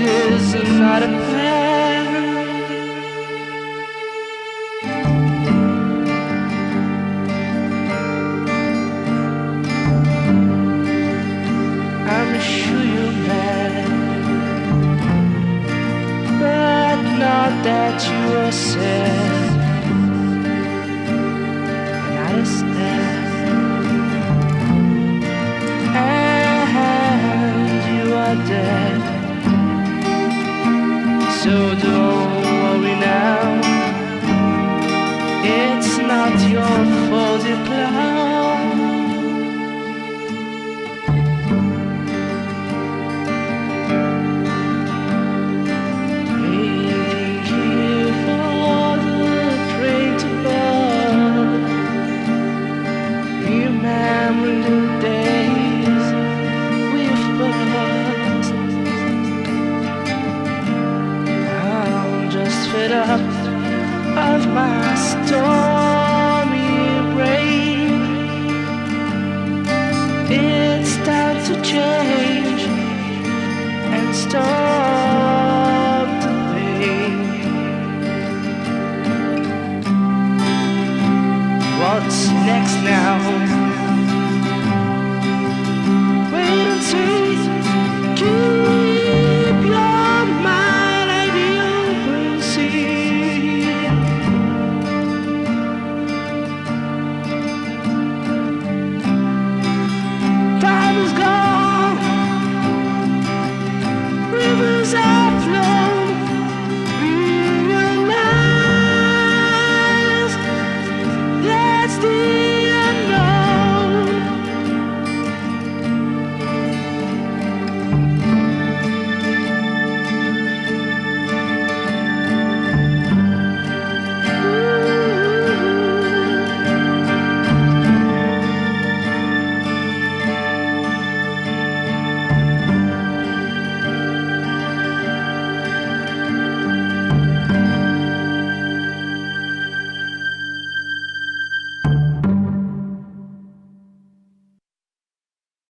is not a plan. I'm sure you're mad, but not that you are sad. And I understand, and you are dead. So don't worry now, it's not your fault deep down. Waiting here for the train to burn, remembering the days we've passed. I'm just fed up of my stormy brain. It's time to change and stop the pain. What's next now?